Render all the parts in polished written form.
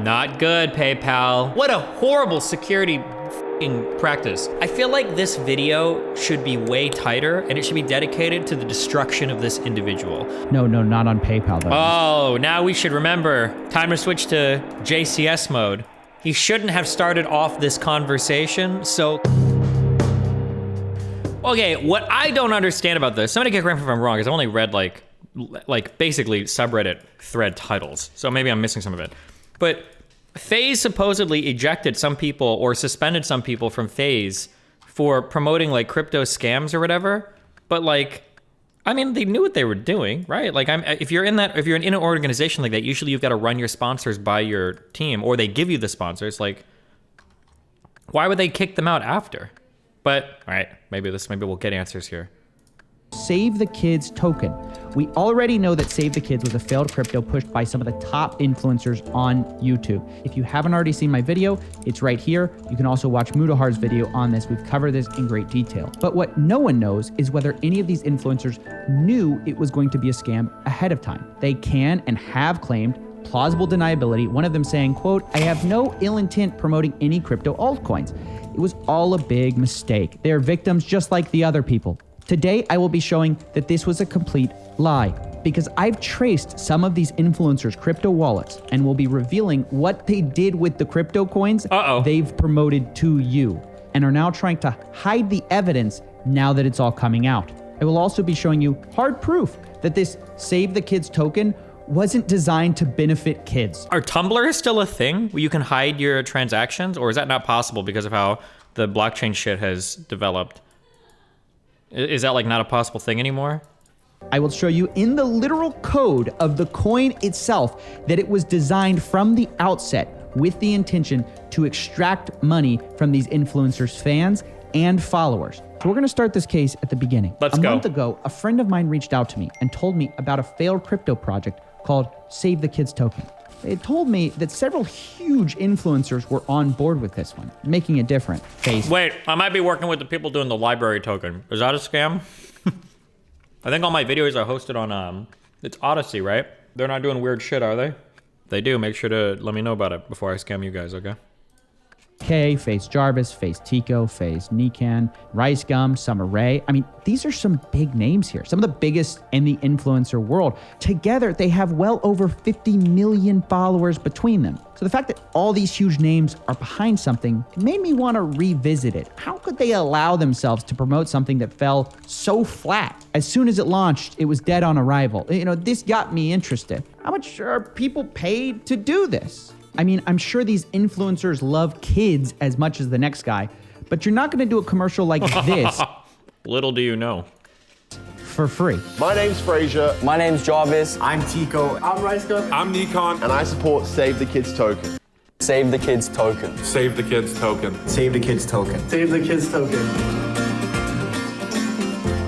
Not good, PayPal. What a horrible security f***ing practice. I feel like this video should be way tighter and it should be dedicated to the destruction of this individual. No, not on PayPal though. Oh, now we should remember. Time to switch to JCS mode. He shouldn't have started off this conversation, so... Okay, what I don't understand about this, somebody get correct me if I'm wrong, because I've only read like basically subreddit thread titles, so maybe I'm missing some of it. But FaZe supposedly ejected some people or suspended some people from FaZe for promoting like crypto scams or whatever. But like, I mean, they knew what they were doing, right? Like, if you're in an organization like that, usually you've got to run your sponsors by your team, or they give you the sponsors. Like, why would they kick them out after? But all right, maybe we'll get answers here. Save the Kids token. We already know that Save the Kids was a failed crypto pushed by some of the top influencers on YouTube. If you haven't already seen my video, it's right here. You can also watch Mudahar's video on this. We've covered this in great detail. But what no one knows is whether any of these influencers knew it was going to be a scam ahead of time. They can and have claimed plausible deniability, one of them saying, quote, "I have no ill intent promoting any crypto altcoins. It was all a big mistake. They are victims just like the other people." Today, I will be showing that this was a complete lie because I've traced some of these influencers' crypto wallets and will be revealing what they did with the crypto coins they've promoted to you and are now trying to hide the evidence now that it's all coming out. I will also be showing you hard proof that this Save the Kids token wasn't designed to benefit kids. Are Tumblr still a thing where you can hide your transactions, or is that not possible because of how the blockchain shit has developed? Is that like not a possible thing anymore? I will show you in the literal code of the coin itself that it was designed from the outset with the intention to extract money from these influencers' fans and followers. So we're gonna start this case at the beginning. Let's go. A month ago, a friend of mine reached out to me and told me about a failed crypto project called Save the Kids token. They told me that several huge influencers were on board with this one, making it different. FaZe. Wait, I might be working with the people doing the library token. Is that a scam? I think all my videos are hosted on, it's Odyssey, right? They're not doing weird shit, are they? If they do, make sure to let me know about it before I scam you guys, okay? Kay, FaZe Jarvis, FaZe Tico, FaZe Nikan, Rice Gum, Summer Rae. I mean, these are some big names here. Some of the biggest in the influencer world. Together, they have well over 50 million followers between them. So the fact that all these huge names are behind something made me want to revisit it. How could they allow themselves to promote something that fell so flat? As soon as it launched, it was dead on arrival. You know, this got me interested. How much are people paid to do this? I mean, I'm sure these influencers love kids as much as the next guy, but you're not gonna do a commercial like this. Little do you know. For free. My name's Frazier. My name's Jarvis. I'm Tico. I'm Rice Gum. I'm Nikan. And I support Save the Kids token. Save the Kids token. Save the Kids token. Save the Kids token. Save the Kids token.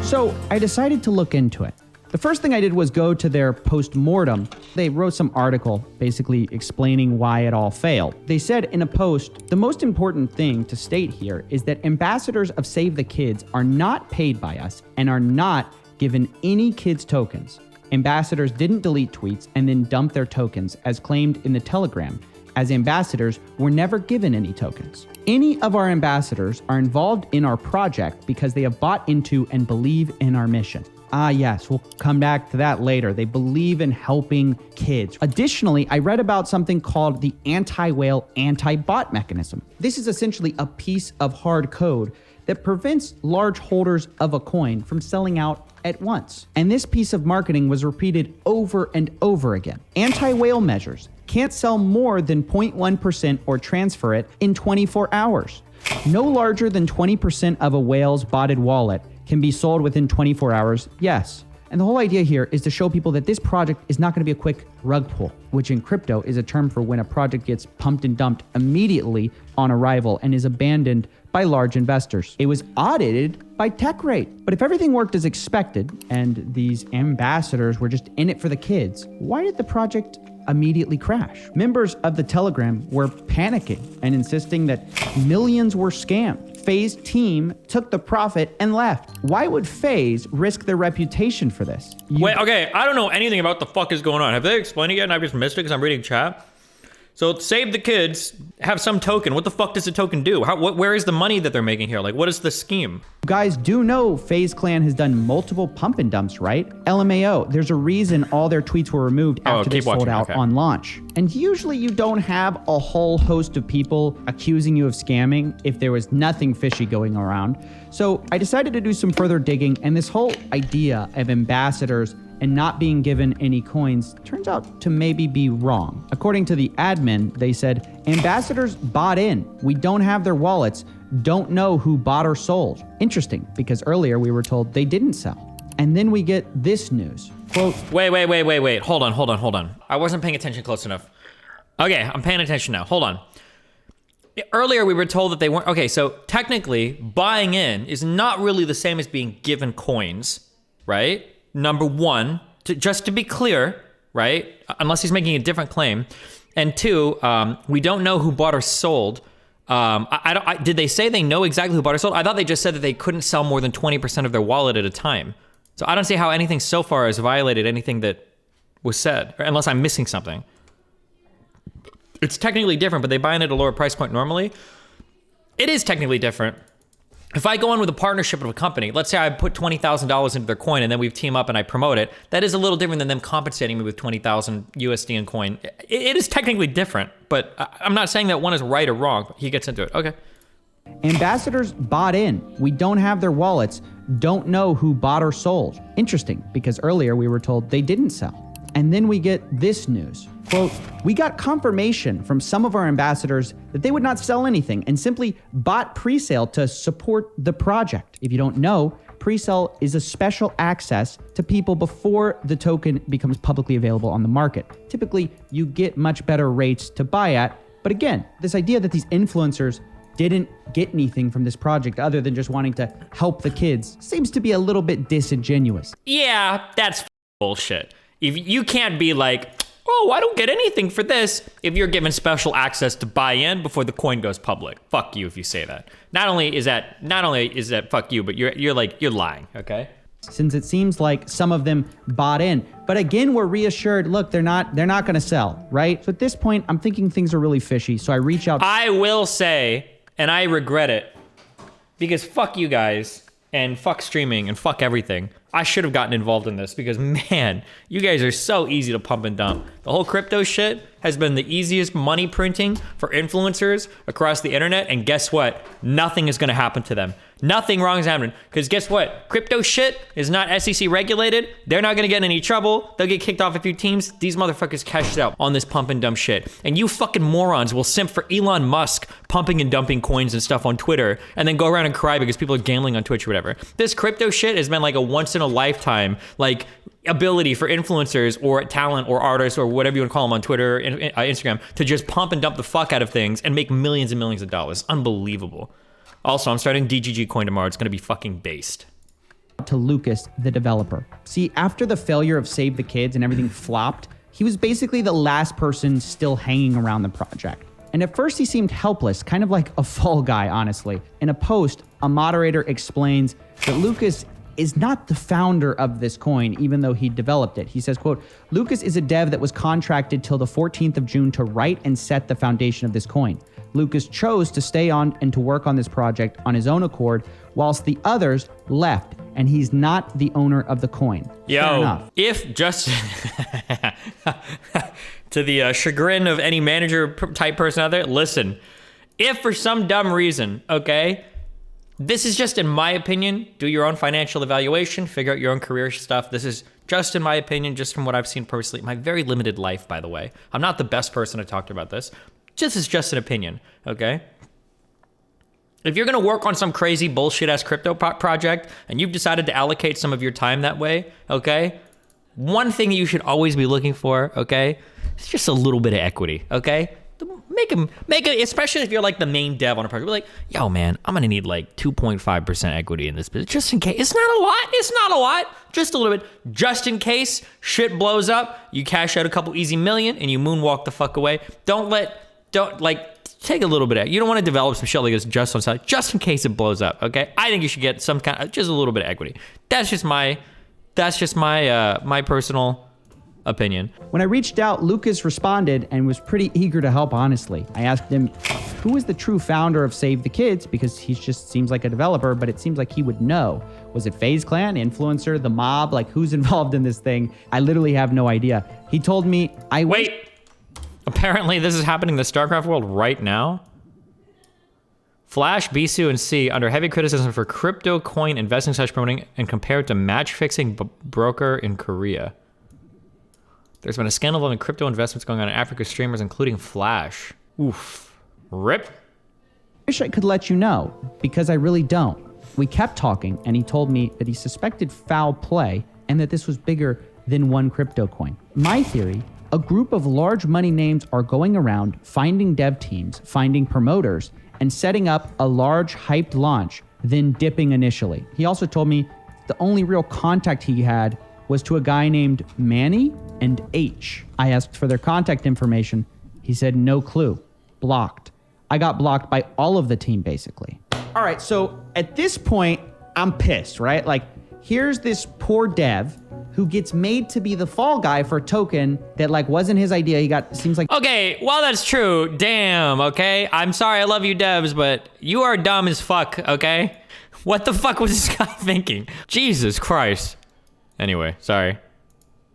So I decided to look into it. The first thing I did was go to their post-mortem. They wrote some article basically explaining why it all failed. They said in a post, the most important thing to state here is that ambassadors of Save the Kids are not paid by us and are not given any kids tokens. Ambassadors didn't delete tweets and then dump their tokens as claimed in the Telegram, as ambassadors were never given any tokens. Any of our ambassadors are involved in our project because they have bought into and believe in our mission. Ah, yes, we'll come back to that later. They believe in helping kids. Additionally, I read about something called the anti-whale, anti-bot mechanism. This is essentially a piece of hard code that prevents large holders of a coin from selling out at once. And this piece of marketing was repeated over and over again. Anti-whale measures can't sell more than 0.1% or transfer it in 24 hours. No larger than 20% of a whale's botted wallet can be sold within 24 hours, yes. And the whole idea here is to show people that this project is not gonna be a quick rug pull, which in crypto is a term for when a project gets pumped and dumped immediately on arrival and is abandoned by large investors. It was audited by TechRate. But if everything worked as expected and these ambassadors were just in it for the kids, why did the project immediately crash? Members of the Telegram were panicking and insisting that millions were scammed. FaZe team took the profit and left. Why would FaZe risk their reputation for this? Wait, okay, I don't know anything about the fuck is going on. Have they explained it yet and I've just missed it because I'm reading chat? So Save the Kids have some token. What the fuck does the token do? Where is the money that they're making here? Like, what is the scheme? You guys do know FaZe Clan has done multiple pump and dumps, right? LMAO, there's a reason all their tweets were removed after they sold out on launch. And usually you don't have a whole host of people accusing you of scamming if there was nothing fishy going around. So I decided to do some further digging, and this whole idea of ambassadors and not being given any coins turns out to maybe be wrong. According to the admin, they said, ambassadors bought in. We don't have their wallets. Don't know who bought or sold. Interesting, because earlier we were told they didn't sell. And then we get this news. Quote, Wait. Hold on. I wasn't paying attention close enough. Okay, I'm paying attention now. Hold on. Earlier we were told that they weren't. Okay, so technically buying in is not really the same as being given coins, right? Number one, just to be clear, right? Unless he's making a different claim. And two, we don't know who bought or sold. Did they say they know exactly who bought or sold? I thought they just said that they couldn't sell more than 20% of their wallet at a time. So I don't see how anything so far has violated anything that was said, unless I'm missing something. It's technically different, but they buy in at a lower price point normally. It is technically different. If I go in with a partnership of a company, let's say I put $20,000 into their coin and then we team up and I promote it, that is a little different than them compensating me with 20,000 USD in coin. It is technically different, but I'm not saying that one is right or wrong. He gets into it. Okay. ambassadors bought in. We don't have their wallets. Don't know who bought or sold. Interesting, because earlier we were told they didn't sell. And then we get this news. Quote, we got confirmation from some of our ambassadors that they would not sell anything and simply bought pre-sale to support the project. If you don't know, pre-sale is a special access to people before the token becomes publicly available on the market. Typically, you get much better rates to buy at. But again, this idea that these influencers didn't get anything from this project other than just wanting to help the kids seems to be a little bit disingenuous. Yeah, that's bullshit. If you can't be like, oh, I don't get anything for this if you're given special access to buy in before the coin goes public. Fuck you if you say that. Not only is that fuck you, but you're lying, okay? Since it seems like some of them bought in. But again, we're reassured, look, they're not going to sell, right? So at this point, I'm thinking things are really fishy. So I reach out. I will say, and I regret it, because fuck you guys and fuck streaming and fuck everything. I should have gotten involved in this because, man, you guys are so easy to pump and dump. The whole crypto shit has been the easiest money printing for influencers across the internet. And guess what? Nothing is going to happen to them. Nothing wrong is happening. Because guess what? Crypto shit is not SEC regulated. They're not going to get in any trouble. They'll get kicked off a few teams. These motherfuckers cashed out on this pump and dump shit. And you fucking morons will simp for Elon Musk pumping and dumping coins and stuff on Twitter and then go around and cry because people are gambling on Twitch or whatever. This crypto shit has been like a once in a lifetime, like, ability for influencers or talent or artists or whatever you want to call them on Twitter and Instagram to just pump and dump the fuck out of things and make millions and millions of dollars. Unbelievable. Also, I'm starting DGG coin tomorrow. It's going to be fucking based. To Lucas, the developer. See, after the failure of Save the Kids and everything flopped, he was basically the last person still hanging around the project. And at first he seemed helpless, kind of like a fall guy, honestly. In a post, a moderator explains that Lucas is not the founder of this coin, even though he developed it. He says, quote, Lucas is a dev that was contracted till the 14th of June to write and set the foundation of this coin. Lucas chose to stay on and to work on this project on his own accord, whilst the others left, and he's not the owner of the coin. Yo, if just to the chagrin of any manager type person out there, listen, if for some dumb reason, okay, this is just in my opinion, do your own financial evaluation, figure out your own career stuff. This is just in my opinion, just from what I've seen personally, my very limited life, by the way. I'm not the best person to talk to about this. This is just an opinion, okay? If you're gonna work on some crazy bullshit ass crypto project and you've decided to allocate some of your time that way, okay? One thing you should always be looking for, okay? It's just a little bit of equity, okay? Make it, especially if you're like the main dev on a project. We're like, yo, man, I'm gonna need like 2.5% equity in this business, just in case. It's not a lot, just a little bit, just in case shit blows up. You cash out a couple easy million and you moonwalk the fuck away. Take a little bit of, you don't want to develop some shit like this just on side, just in case it blows up, okay? I think you should get some kind of, just a little bit of equity. That's just my personal opinion. When I reached out, Lucas responded and was pretty eager to help, honestly. I asked him who is the true founder of Save the Kids, because he just seems like a developer, but it seems like he would know. Was it FaZe Clan, influencer, the mob? Like, who's involved in this thing? I literally have no idea. He told me Wait! Apparently this is happening in the Starcraft world right now? Flash, Bisu, and C under heavy criticism for crypto coin investing / promoting and compared to match-fixing broker in Korea. There's been a scandal involving crypto investments going on in Africa streamers, including Flash. Oof. Rip. wish I could let you know, because I really don't. We kept talking, and he told me that he suspected foul play and that this was bigger than one crypto coin. My theory, a group of large money names are going around finding dev teams, finding promoters, and setting up a large hyped launch, then dipping initially. He also told me the only real contact he had was to a guy named Manny and H. I asked for their contact information. He said no clue. Blocked. I got blocked by all of the team, basically. All right, so at this point, I'm pissed, right? Like, here's this poor dev who gets made to be the fall guy for a token that like wasn't his idea. He got, seems like— Okay, well that's true, damn, okay? I'm sorry, I love you devs, but you are dumb as fuck, okay? What the fuck was this guy thinking? Jesus Christ. Anyway, sorry.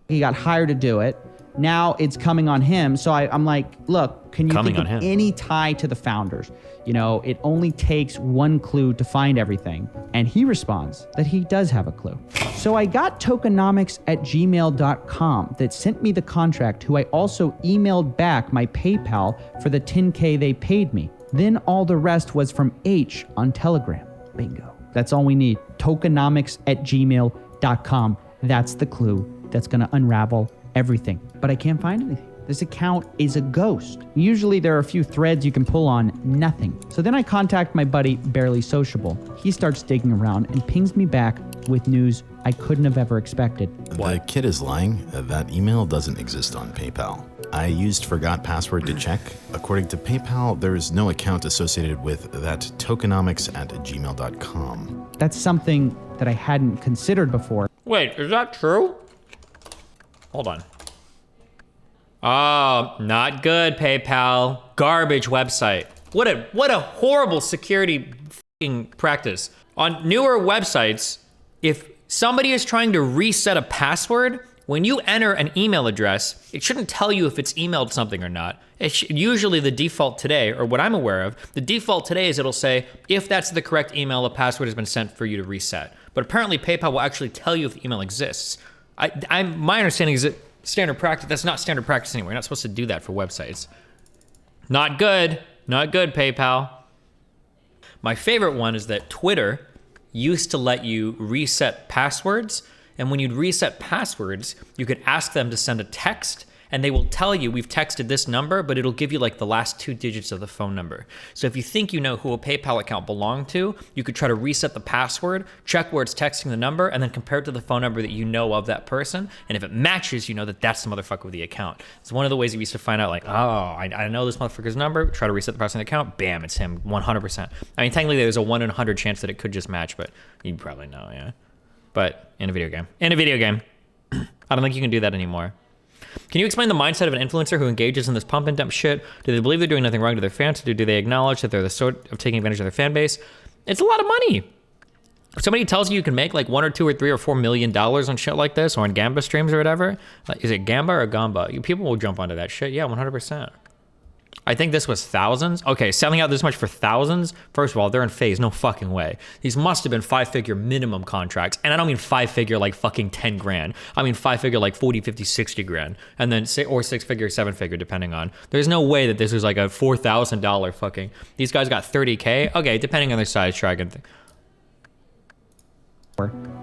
He got hired to do it. Now it's coming on him. So I'm like, look, can you think of any tie to the founders? You know, it only takes one clue to find everything. And he responds that he does have a clue. So I got tokenomics@gmail.com that sent me the contract, who I also emailed back my PayPal for the $10K they paid me. Then all the rest was from H on Telegram. Bingo. That's all we need. Tokenomics@gmail.com. That's the clue that's gonna unravel everything. But I can't find anything. This account is a ghost. Usually there are a few threads you can pull on, nothing. So then I contact my buddy, Barely Sociable. He starts digging around and pings me back with news I couldn't have ever expected. The kid is lying. That email doesn't exist on PayPal. I used forgot password to check. According to PayPal, there is no account associated with that tokenomics@gmail.com. That's something that I hadn't considered before. Wait, is that true? Hold on. Oh, not good, PayPal. Garbage website. What a horrible security fucking practice. On newer websites, if somebody is trying to reset a password, when you enter an email address, it shouldn't tell you if it's emailed something or not. Usually the default today, or what I'm aware of, the default today is it'll say, if that's the correct email, a password has been sent for you to reset. But apparently PayPal will actually tell you if the email exists. My understanding is that standard practice, that's not standard practice anymore. You're not supposed to do that for websites. Not good, PayPal. My favorite one is that Twitter used to let you reset passwords. And when you'd reset passwords, you could ask them to send a text and they will tell you, we've texted this number, but it'll give you like the last 2 digits of the phone number. So if you think you know who a PayPal account belonged to, you could try to reset the password, check where it's texting the number, and then compare it to the phone number that you know of that person. And if it matches, you know that that's the motherfucker with the account. It's one of the ways we used to find out, like, oh, I know this motherfucker's number, try to reset the person in the account, bam, it's him, 100%. I mean, technically there's a 1 in 100 chance that it could just match, but you probably know, yeah. But in a video game. I don't think you can do that anymore. Can you explain the mindset of an influencer who engages in this pump and dump shit? Do they believe they're doing nothing wrong to their fans? Do they acknowledge that they're the sort of taking advantage of their fan base? It's a lot of money. If somebody tells you can make like $1 or $2 or $3 or $4 million on shit like this, or on Gamba streams or whatever, like, is it Gamba or Gamba? People will jump onto that shit. Yeah, 100%. I think this was thousands. Okay, selling out this much for thousands. First of all, they're in FaZe, no fucking way. These must have been 5-figure minimum contracts. And I don't mean 5-figure like fucking 10 grand. I mean 5-figure like 40, 50, 60 grand. And then or 6-figure, 7-figure, depending on. There's no way that this was like a $4,000 fucking. These guys got 30K. Okay, depending on their size, try again.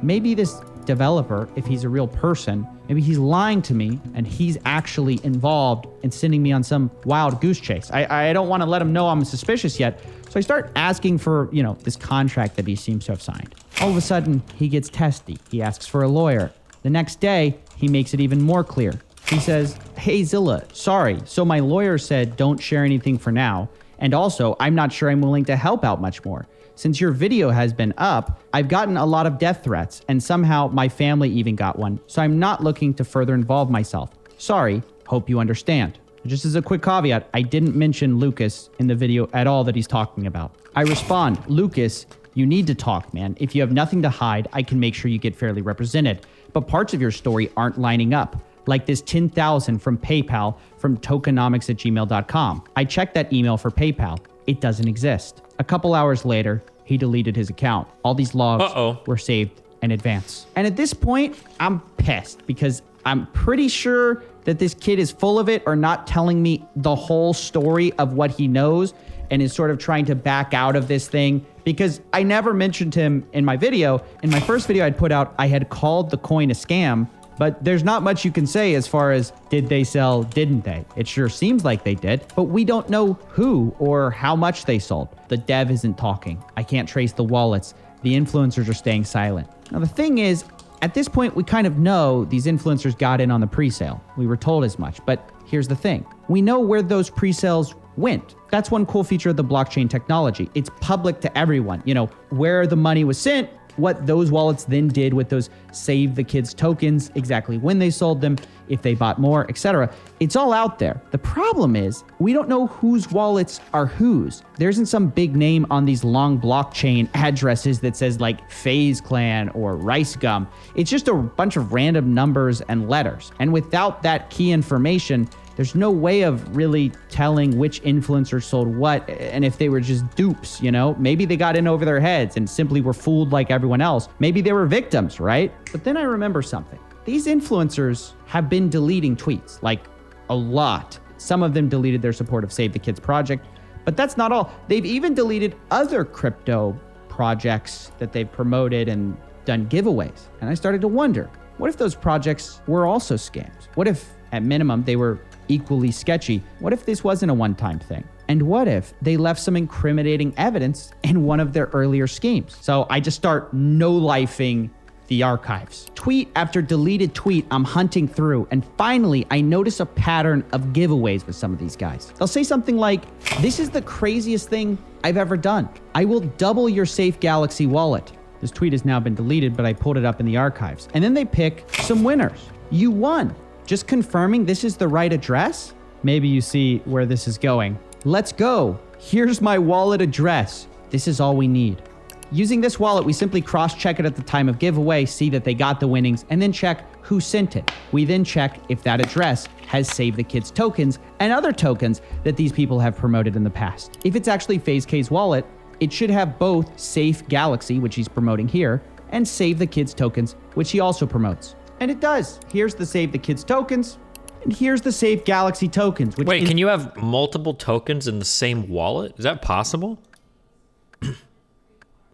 Maybe this developer, if he's a real person, maybe he's lying to me and he's actually involved in sending me on some wild goose chase. I don't want to let him know I'm suspicious yet. So I start asking for, this contract that he seems to have signed. All of a sudden, he gets testy. He asks for a lawyer. The next day, he makes it even more clear. He says, "Hey Zilla, sorry. So my lawyer said don't share anything for now. And also, I'm not sure I'm willing to help out much more. Since your video has been up, I've gotten a lot of death threats, and somehow my family even got one, so I'm not looking to further involve myself. Sorry, hope you understand. Just as a quick caveat, I didn't mention Lucas in the video at all that he's talking about. I respond, Lucas, you need to talk, man. If you have nothing to hide, I can make sure you get fairly represented. But parts of your story aren't lining up, like this 10,000 from PayPal from tokenomics@gmail.com. I checked that email for PayPal. It doesn't exist. A couple hours later, he deleted his account. All these logs were saved in advance. And at this point, I'm pissed because I'm pretty sure that this kid is full of it or not telling me the whole story of what he knows and is sort of trying to back out of this thing, because I never mentioned him in my video. In my first video I'd put out, I had called the coin a scam, but there's not much you can say as far as did they sell, didn't they? It sure seems like they did, but we don't know who or how much they sold. The dev isn't talking. I can't trace the wallets. The influencers are staying silent. Now the thing is, at this point, we kind of know these influencers got in on the pre-sale. We were told as much, but here's the thing. We know where those pre-sales went. That's one cool feature of the blockchain technology. It's public to everyone. You know, where the money was sent, what those wallets then did with those Save the Kids tokens, exactly when they sold them, if they bought more, etc. It's all out there. The problem is we don't know whose wallets are whose. There isn't some big name on these long blockchain addresses that says like FaZe Clan or Rice Gum. It's just a bunch of random numbers and letters. And without that key information, there's no way of really telling which influencer sold what and if they were just dupes, you know? Maybe they got in over their heads and simply were fooled like everyone else. Maybe they were victims, right? But then I remember something. These influencers have been deleting tweets, like a lot. Some of them deleted their support of Save the Kids project, but that's not all. They've even deleted other crypto projects that they've promoted and done giveaways. And I started to wonder, what if those projects were also scams? What if, at minimum, they were equally sketchy? What if this wasn't a one-time thing? And what if they left some incriminating evidence in one of their earlier schemes? So I just start no-lifing the archives. Tweet after deleted tweet, I'm hunting through, and finally I notice a pattern of giveaways with some of these guys. They'll say something like, this is the craziest thing I've ever done. I will double your Safe Galaxy wallet. This tweet has now been deleted, but I pulled it up in the archives. And then they pick some winners. You won. Just confirming this is the right address? Maybe you see where this is going. Let's go. Here's my wallet address. This is all we need. Using this wallet, we simply cross-check it at the time of giveaway, see that they got the winnings, and then check who sent it. We then check if that address has Save the Kids tokens and other tokens that these people have promoted in the past. If it's actually FaZe Kay's wallet, it should have both Safe Galaxy, which he's promoting here, and Save the Kids tokens, which he also promotes. And it does. Here's the Save the Kids tokens, and here's the Safe Galaxy tokens. Which Wait, can you have multiple tokens in the same wallet? Is that possible?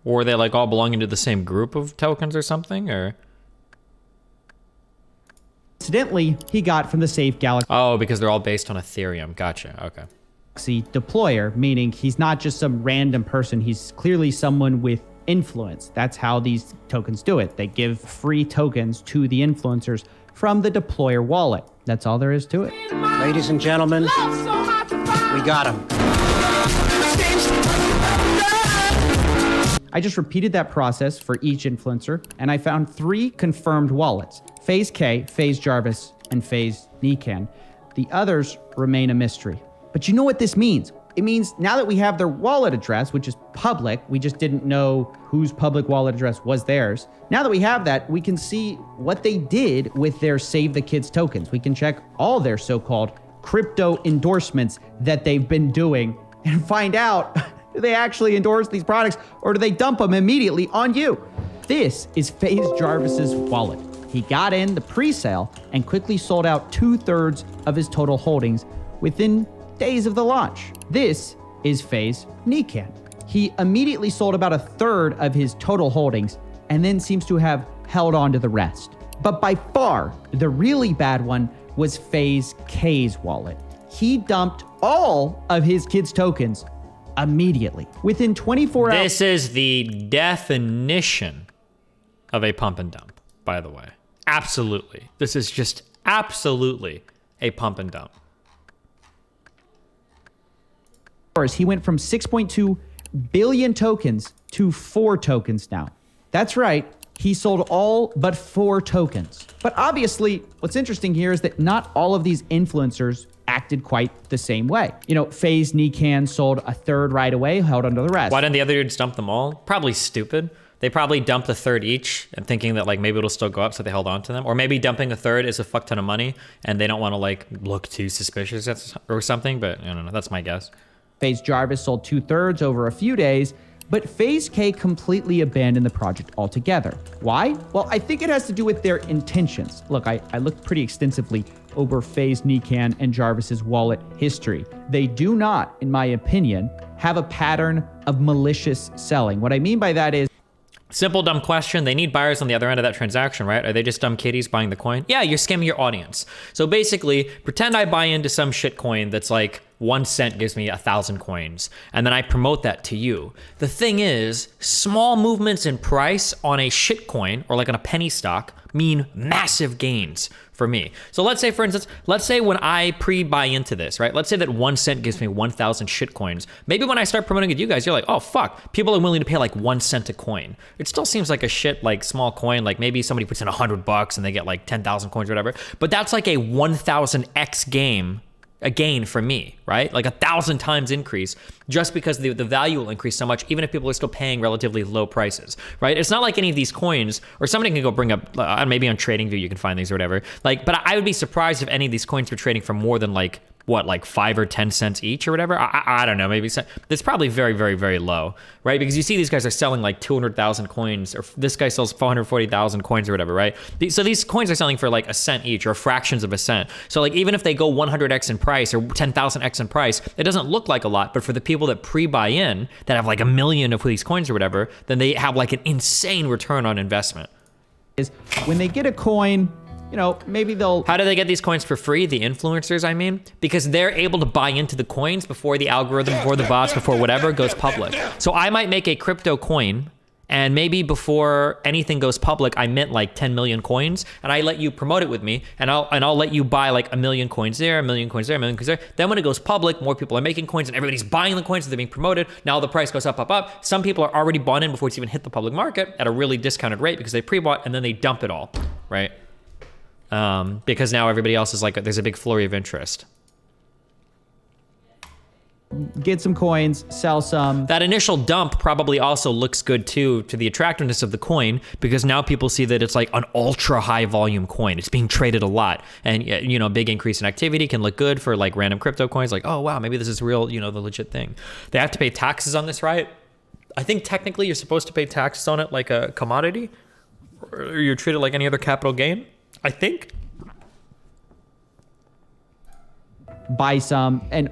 Or are they like all belonging to the same group of tokens or something? Or incidentally, he got from the Safe Galaxy oh, because they're all based on Ethereum. Gotcha. Okay. deployer, meaning he's not just some random person. He's clearly someone with influence. That's how these tokens do it. They give free tokens to the influencers from the deployer wallet. That's all there is to it. Ladies and gentlemen, we got him. I just repeated that process for each influencer, and I found 3 confirmed wallets: FaZe Kay, FaZe Jarvis, and FaZe Nikan. The others remain a mystery. But you know what this means? It means now that we have their wallet address, which is public, we just didn't know whose public wallet address was theirs. Now that we have that, we can see what they did with their Save the Kids tokens. We can check all their so-called crypto endorsements that they've been doing and find out, do they actually endorse these products or do they dump them immediately on you? This is FaZe Jarvis's wallet. He got in the pre-sale and quickly sold out 2/3 of his total holdings within days of the launch. This is FaZe Nikan. He immediately sold about 1/3 of his total holdings and then seems to have held on to the rest. But by far, the really bad one was FaZe Kay's wallet. He dumped all of his kids' tokens immediately. Within 24 hours. This is the definition of a pump and dump, by the way. Absolutely. This is just absolutely a pump and dump. hours, he went from 6.2 billion tokens to 4 tokens now. That's right. He sold all but 4 tokens. But obviously, what's interesting here is that not all of these influencers acted quite the same way. You know, FaZe Nikan sold a third right away, held onto the rest. Why didn't the other dudes dump them all? Probably stupid. They probably dumped a third each and thinking that like maybe it'll still go up, so they held on to them. Or maybe dumping a third is a fuck ton of money and they don't want to like look too suspicious or something, but I don't know, that's my guess. FaZe Jarvis sold 2/3 over a few days, but FaZe Kay completely abandoned the project altogether. Why? Well, I think it has to do with their intentions. Look, I looked pretty extensively over FaZe Nikan and Jarvis's wallet history. They do not, in my opinion, have a pattern of malicious selling. What I mean by that is, simple dumb question. They need buyers on the other end of that transaction, right? Are they just dumb kitties buying the coin? Yeah, you're scamming your audience. So basically, pretend I buy into some shit coin that's like 1 cent gives me 1,000 coins, and then I promote that to you. The thing is, small movements in price on a shit coin or like on a penny stock mean massive gains for me. So let's say, for instance, let's say when I pre-buy into this, right? Let's say that 1 cent gives me 1,000 shit coins. Maybe when I start promoting it to you guys, you're like, oh fuck, people are willing to pay like 1 cent a coin. It still seems like a shit like small coin. Like maybe somebody puts in $100 and they get like 10,000 coins or whatever. But that's like a 1,000x gain for me, right? Like 1,000 times increase just because the value will increase so much, even if people are still paying relatively low prices, right? It's not like any of these coins, or somebody can go bring up, maybe on TradingView you can find these or whatever. Like, but I would be surprised if any of these coins were trading for more than like, what, like 5 or 10 cents each or whatever? I don't know, maybe it's probably very, very, very low, right? Because you see these guys are selling like 200,000 coins, or this guy sells 440,000 coins or whatever, right? So these coins are selling for like a cent each or fractions of a cent. So like even if they go 100x in price or 10,000x in price, it doesn't look like a lot, but for the people that pre-buy in, that have like 1 million of these coins or whatever, then they have like an insane return on investment. is when they get a coin, you know, maybe they'll... How do they get these coins for free? The influencers, I mean? Because they're able to buy into the coins before the algorithm, before the bots, before whatever goes public. So I might make a crypto coin, and maybe before anything goes public, I mint like 10 million coins, and I let you promote it with me, and I'll let you buy like 1 million coins there, 1 million coins there, 1 million coins there. Then when it goes public, more people are making coins, and everybody's buying the coins, and they're being promoted. Now the price goes up, up, up. Some people are already bought in before it's even hit the public market at a really discounted rate because they pre-bought, and then they dump it all, right? Because now everybody else is like, there's a big flurry of interest. Get some coins, sell some. That initial dump probably also looks good too to the attractiveness of the coin, because now people see that it's like an ultra high volume coin. It's being traded a lot, and you know, big increase in activity can look good for like random crypto coins. Like, oh wow, maybe this is real, you know, the legit thing. They have to pay taxes on this, right? I think technically you're supposed to pay taxes on it like a commodity, or you're treated like any other capital gain, I think. Buy some and,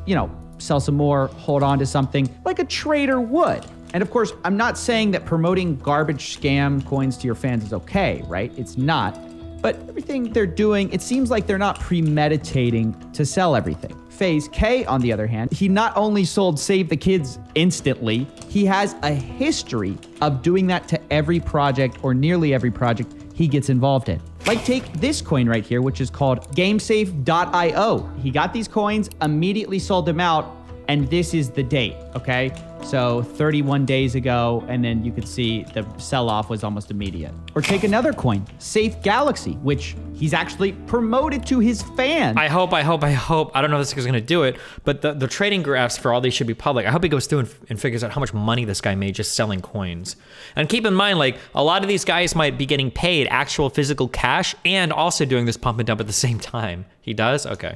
you know, sell some more, hold on to something like a trader would. And of course, I'm not saying that promoting garbage scam coins to your fans is okay, right? It's not. But everything they're doing, it seems like they're not premeditating to sell everything. FaZe Kay, on the other hand, he not only sold Save the Kids instantly, he has a history of doing that to every project or nearly every project he gets involved in. Like take this coin right here, which is called gamesafe.io. He got these coins, immediately sold them out, and this is the date, okay? So 31 days ago, and then you could see the sell-off was almost immediate. Or take another coin, Safe Galaxy, which he's actually promoted to his fans. I hope. I don't know if this guy's gonna do it, but the trading graphs for all these should be public. I hope he goes through and figures out how much money this guy made just selling coins. And keep in mind, like, a lot of these guys might be getting paid actual physical cash and also doing this pump and dump at the same time. He does? Okay.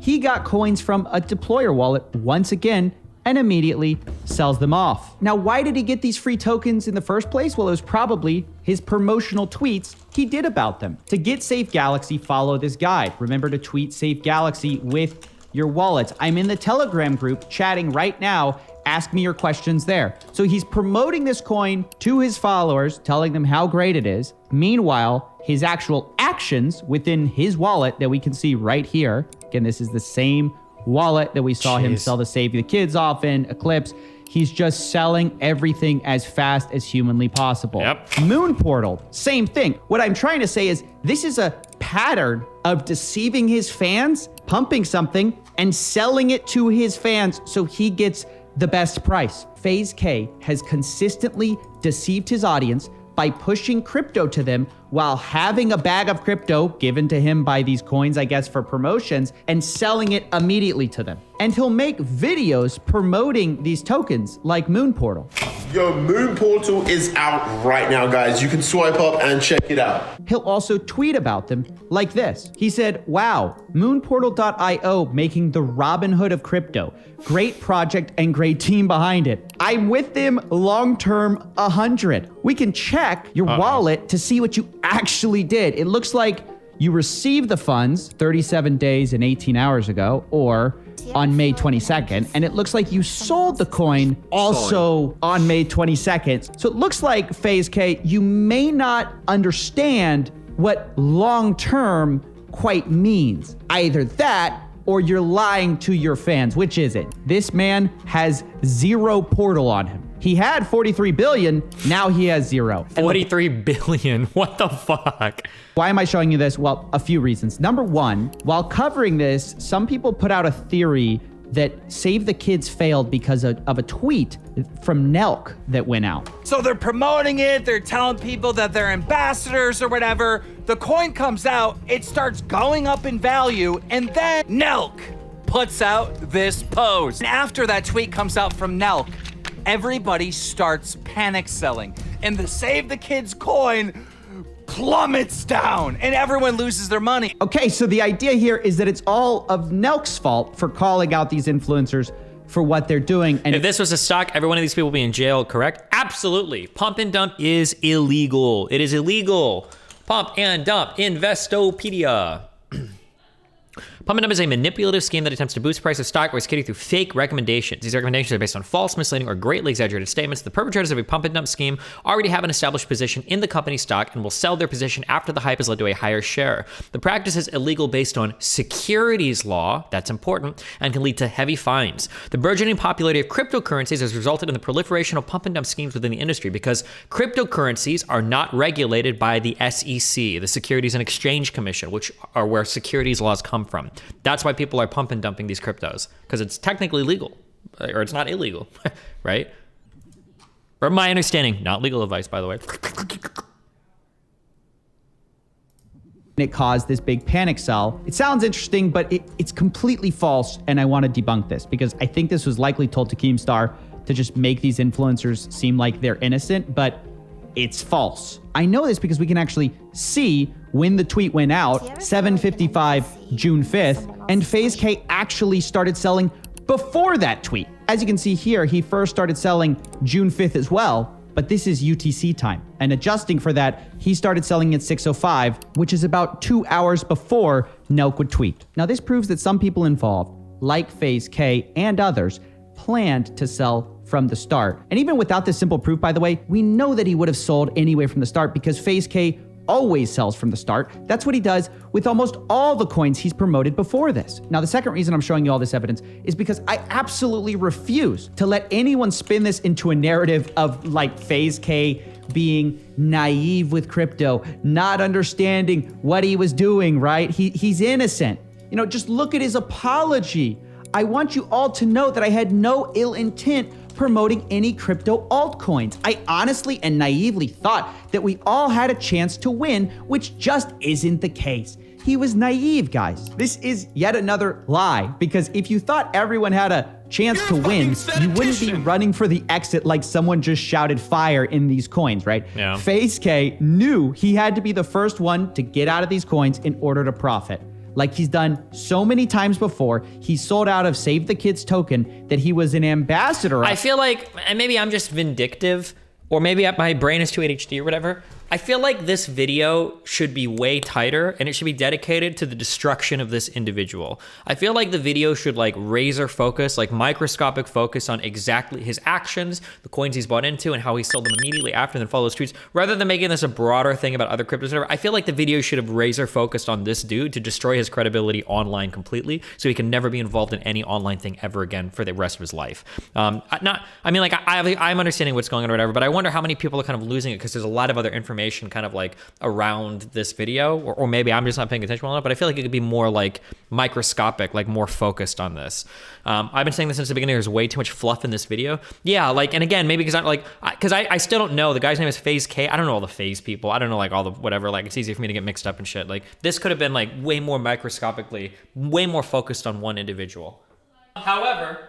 He got coins from a deployer wallet once again and immediately sells them off. Now, why did he get these free tokens in the first place? Well, it was probably his promotional tweets he did about them. To get Safe Galaxy, follow this guide. Remember to tweet Safe Galaxy with your wallets. I'm in the Telegram group chatting right now. Ask me your questions there. So he's promoting this coin to his followers, telling them how great it is. Meanwhile, his actual actions within his wallet that we can see right here. Again, this is the same wallet that we saw him sell the Save the Kids off in Eclipse. He's just selling everything as fast as humanly possible. Yep. Moon Portal, same thing. What I'm trying to say is this is a pattern of deceiving his fans, pumping something, and selling it to his fans so he gets the best price. FaZe Kay has consistently deceived his audience by pushing crypto to them while having a bag of crypto given to him by these coins, I guess, for promotions, and selling it immediately to them. And he'll make videos promoting these tokens like Moon Portal. Yo, Moon Portal is out right now, guys. You can swipe up and check it out. He'll also tweet about them like this. He said, wow, moonportal.io making the Robin Hood of crypto. Great project and great team behind it. I'm with them long-term 100. We can check your wallet to see what you actually did. It looks like you received the funds 37 days and 18 hours ago, or on May 22nd, and it looks like you sold the coin also on May 22nd. So it looks like, FaZe Kay, you may not understand what long-term quite means. Either that, or you're lying to your fans. Which is it? This man has 0 portal on him. He had 43 billion, now he has 0. 43 billion, what the fuck? Why am I showing you this? Well, a few reasons. Number one, while covering this, some people put out a theory that Save the Kids failed because of a tweet from Nelk that went out. So they're promoting it, they're telling people that they're ambassadors or whatever. The coin comes out, it starts going up in value, and then Nelk puts out this post. And after that tweet comes out from Nelk, everybody starts panic selling, and the Save the Kids coin plummets down, and everyone loses their money. Okay, so the idea here is that it's all of Nelk's fault for calling out these influencers for what they're doing. And if this was a stock, every one of these people would be in jail, correct? Absolutely. Pump and dump is illegal. It is illegal. Pump and dump, Investopedia. Pump and dump is a manipulative scheme that attempts to boost the price of stock by executing through fake recommendations. These recommendations are based on false, misleading, or greatly exaggerated statements. The perpetrators of a pump and dump scheme already have an established position in the company's stock and will sell their position after the hype has led to a higher share. The practice is illegal based on securities law, that's important, and can lead to heavy fines. The burgeoning popularity of cryptocurrencies has resulted in the proliferation of pump and dump schemes within the industry because cryptocurrencies are not regulated by the SEC, the Securities and Exchange Commission, which are where securities laws come from. That's why people are pump and dumping these cryptos, because it's technically legal, or it's not illegal, right? From my understanding, not legal advice, by the way. it caused this big panic sell. It sounds interesting, but it's completely false, and I want to debunk this because I think this was likely told to Keemstar to just make these influencers seem like they're innocent, but it's false. I know this because we can actually see when the tweet went out, 7:55 June 5th, and FaZe Kay actually started selling before that tweet. As you can see here, he first started selling June 5th as well, but this is UTC time. And adjusting for that, he started selling at 6:05, which is about 2 hours before Nelk would tweet. Now this proves that some people involved, like FaZe Kay and others, planned to sell from the start. And even without this simple proof, by the way, we know that he would have sold anyway from the start because FaZe Kay always sells from the start. That's what he does with almost all the coins he's promoted before this. Now, the second reason I'm showing you all this evidence is because I absolutely refuse to let anyone spin this into a narrative of like FaZe Kay being naive with crypto, not understanding what he was doing, right? He's innocent. You know, just look at his apology. I want you all to know that I had no ill intent promoting any crypto altcoins. I honestly and naively thought that we all had a chance to win, which just isn't the case. He was naive, guys. This is yet another lie, because if you thought everyone had a chance to win, you wouldn't be running for the exit like someone just shouted fire in these coins, right? Yeah. FaZe Kay knew he had to be the first one to get out of these coins in order to profit. Like he's done so many times before. He sold out of Save the Kids token that he was an ambassador. I feel like, and maybe I'm just vindictive, or maybe my brain is too ADHD or whatever. I feel like this video should be way tighter and it should be dedicated to the destruction of this individual. I feel like the video should like razor focus, like microscopic focus on exactly his actions, the coins he's bought into and how he sold them immediately after and then follow those tweets, rather than making this a broader thing about other cryptos or whatever. I feel like the video should have razor focused on this dude to destroy his credibility online completely so he can never be involved in any online thing ever again for the rest of his life. I'm understanding what's going on or whatever, but I wonder how many people are kind of losing it because there's a lot of other information information kind of like around this video, or maybe I'm just not paying attention well enough, but I feel like it could be more like microscopic, like more focused on this. I've been saying this since the beginning. There's way too much fluff in this video. Yeah, like, and again, maybe because I still don't know. The guy's name is FaZe Kay. I don't know all the FaZe people. I don't know like all the whatever. Like, it's easy for me to get mixed up and shit. Like, this could have been like way more microscopically, way more focused on one individual. However,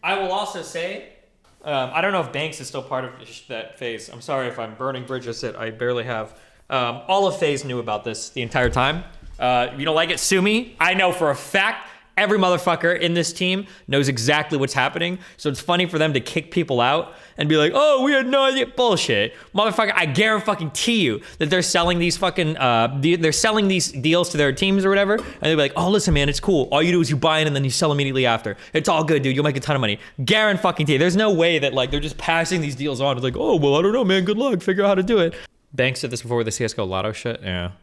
I will also say, I don't know if Banks is still part of that FaZe. I'm sorry if I'm burning bridges that I barely have. All of FaZe knew about this the entire time. You don't like it? Sue me. I know for a fact every motherfucker in this team knows exactly what's happening. So it's funny for them to kick people out and be like, oh, we had no idea. Bullshit. Motherfucker, I guarantee you that they're selling these fucking, they're selling these deals to their teams or whatever. And they'll be like, oh, listen, man, it's cool. All you do is you buy it and then you sell immediately after. It's all good, dude. You'll make a ton of money. Guarantee you. There's no way that like they're just passing these deals on. It's like, oh, well, I don't know, man. Good luck. Figure out how to do it. Banks did this before with the CSGO Lotto shit. Yeah.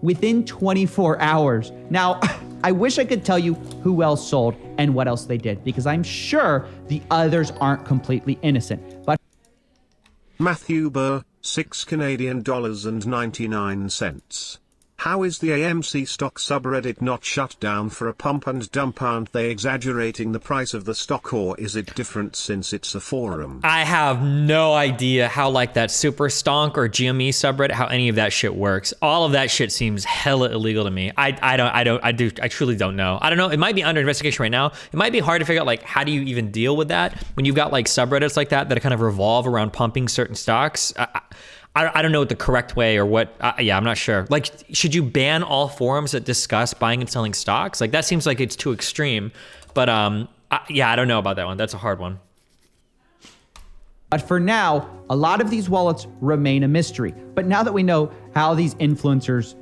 Within 24 hours. Now, I wish I could tell you who else sold and what else they did, because I'm sure the others aren't completely innocent. But Matthew Burr, $6 How is the AMC stock subreddit not shut down for a pump and dump? Aren't they exaggerating the price of the stock, or is it different since it's a forum? I have no idea how like that Super Stonk or GME subreddit, how any of that shit works. All of that shit seems hella illegal to me. I truly don't know. I don't know. It might be under investigation right now. It might be hard to figure out like how do you even deal with that when you've got like subreddits like that kind of revolve around pumping certain stocks. I don't know what the correct way or what, yeah, I'm not sure. Like, should you ban all forums that discuss buying and selling stocks? Like, that seems like it's too extreme. But yeah, I don't know about that one. That's a hard one. But for now, a lot of these wallets remain a mystery. But now that we know how these influencers,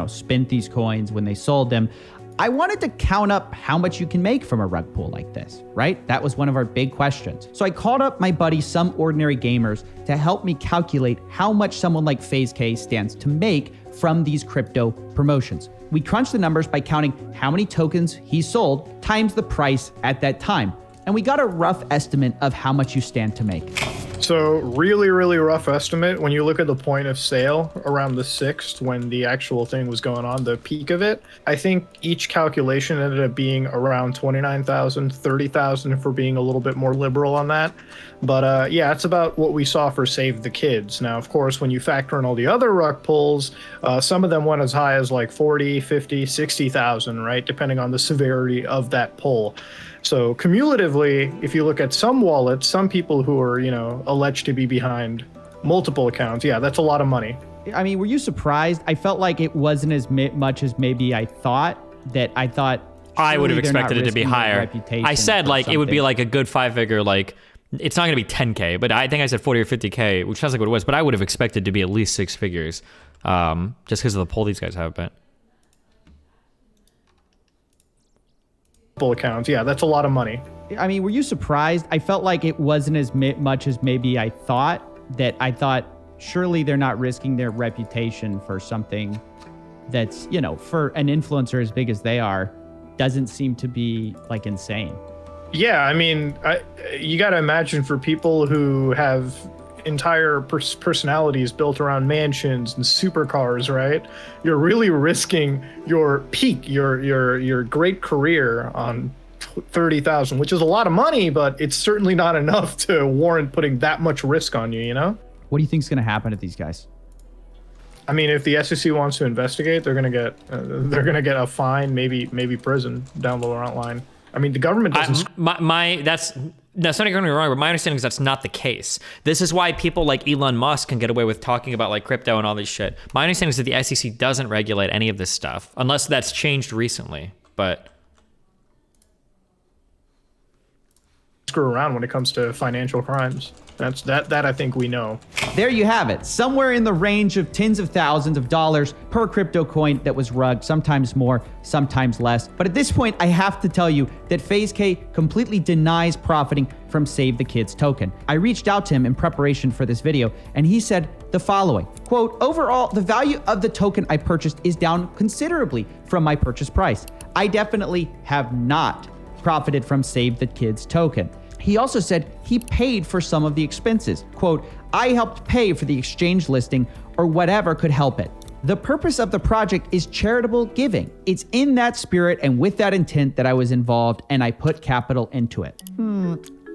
spent these coins when they sold them, I wanted to count up how much you can make from a rug pull like this, right? That was one of our big questions. So I called up my buddy, Some Ordinary Gamers, to help me calculate how much someone like FaZe Kay stands to make from these crypto promotions. We crunched the numbers by counting how many tokens he sold times the price at that time. And we got a rough estimate of how much you stand to make. So really, really rough estimate. When you look at the point of sale around the 6th, when the actual thing was going on, the peak of it, I think each calculation ended up being around 29,000, 30,000 for being a little bit more liberal on that. But yeah, it's about what we saw for Save the Kids. Now, of course, when you factor in all the other rug pulls, some of them went as high as like 40, 50, 60,000, right? Depending on the severity of that pull. So cumulatively, if you look at some wallets, some people who are, alleged to be behind multiple accounts, yeah, that's a lot of money. I mean, were you surprised? I felt like it wasn't as much as maybe I thought. I would have expected it to be higher. I said like it would be like a good 5-figure, like it's not going to be 10K, but I think I said 40 or 50K, which sounds like what it was, but I would have expected to be at least 6 figures, just because of the pull these guys have, but. Accounts, yeah, that's a lot of money. I mean, were you surprised? I felt like it wasn't as much as maybe I thought. Surely they're not risking their reputation for something that's, for an influencer as big as they are, doesn't seem to be like insane. Yeah, I mean, you got to imagine for people who have entire personalities built around mansions and supercars, right? You're really risking your peak, your great career on 30,000, which is a lot of money, but it's certainly not enough to warrant putting that much risk on you, What do you think is going to happen to these guys? I mean, if the SEC wants to investigate, they're going to get a fine, maybe prison down the line. I mean, the government doesn't. That's not getting me wrong, but my understanding is that's not the case. This is why people like Elon Musk can get away with talking about like crypto and all this shit. My understanding is that the SEC doesn't regulate any of this stuff unless that's changed recently. But screw around when it comes to financial crimes. That I think we know. There you have it. Somewhere in the range of tens of thousands of dollars per crypto coin that was rugged, sometimes more, sometimes less. But at this point, I have to tell you that FaZe Kay completely denies profiting from Save the Kids token. I reached out to him in preparation for this video, and he said the following, quote, overall, the value of the token I purchased is down considerably from my purchase price. I definitely have not profited from Save the Kids token. He also said he paid for some of the expenses. Quote, I helped pay for the exchange listing or whatever could help it. The purpose of the project is charitable giving. It's in that spirit and with that intent that I was involved and I put capital into it.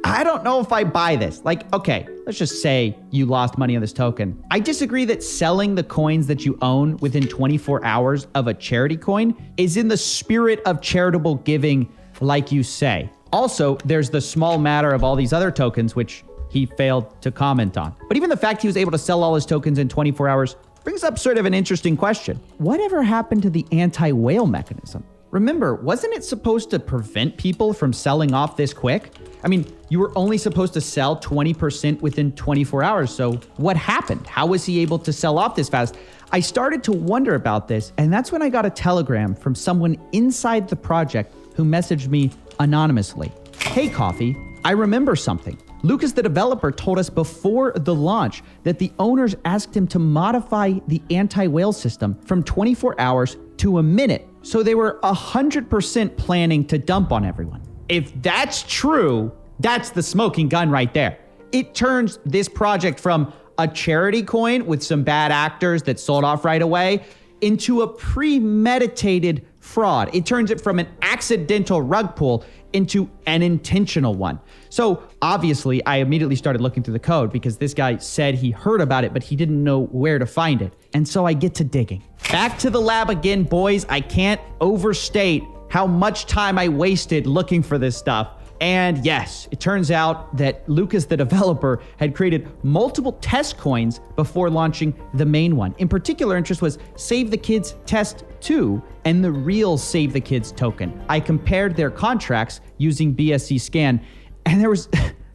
I don't know if I buy this. Like, okay, let's just say you lost money on this token. I disagree that selling the coins that you own within 24 hours of a charity coin is in the spirit of charitable giving, like you say. Also, there's the small matter of all these other tokens, which he failed to comment on. But even the fact he was able to sell all his tokens in 24 hours brings up sort of an interesting question. Whatever happened to the anti-whale mechanism? Remember, wasn't it supposed to prevent people from selling off this quick? I mean, you were only supposed to sell 20% within 24 hours, so what happened? How was he able to sell off this fast? I started to wonder about this, and that's when I got a telegram from someone inside the project who messaged me anonymously. Hey, Coffee, I remember something. Lucas, the developer, told us before the launch that the owners asked him to modify the anti-whale system from 24 hours to a minute, so they were 100% planning to dump on everyone. If that's true, that's the smoking gun right there. It turns this project from a charity coin with some bad actors that sold off right away into a premeditated fraud. It turns it from an accidental rug pull into an intentional one. So obviously, I immediately started looking through the code because this guy said he heard about it, but he didn't know where to find it. And so I get to digging. Back to the lab again, boys. I can't overstate how much time I wasted looking for this stuff. And yes, it turns out that Lucas, the developer, had created multiple test coins before launching the main one. In particular, interest was Save the Kids Test 2 and the real Save the Kids token. I compared their contracts using BSC Scan, and there was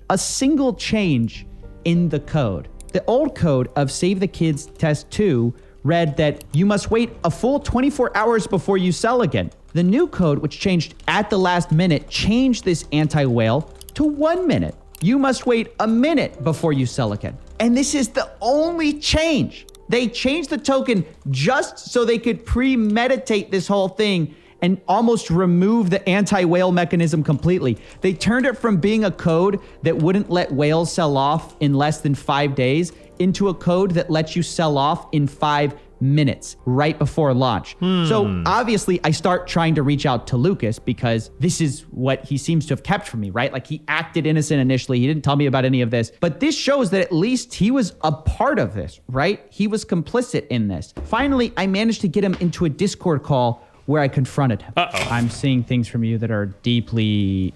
a single change in the code. The old code of Save the Kids Test 2 read that you must wait a full 24 hours before you sell again. The new code, which changed at the last minute, changed this anti-whale to 1 minute. You must wait a minute before you sell again. And this is the only change. They changed the token just so they could premeditate this whole thing and almost remove the anti-whale mechanism completely. They turned it from being a code that wouldn't let whales sell off in less than 5 days into a code that lets you sell off in 5 minutes right before launch. So obviously I start trying to reach out to Lucas because this is what he seems to have kept from me, right? Like he acted innocent initially. He didn't tell me about any of this, but this shows that at least he was a part of this, right? He was complicit in this. Finally, I managed to get him into a Discord call where I confronted him. I'm seeing things from you that are deeply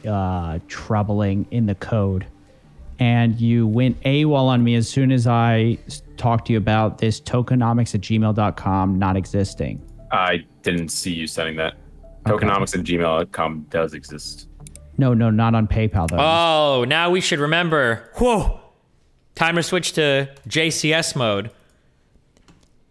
troubling in the code. And you went AWOL on me as soon as I talked to you about this tokenomics@gmail.com not existing. I didn't see you sending that. Okay. Tokenomics@gmail.com does exist. No, not on PayPal though. Oh, now we should remember. Whoa. Time to switch to JCS mode.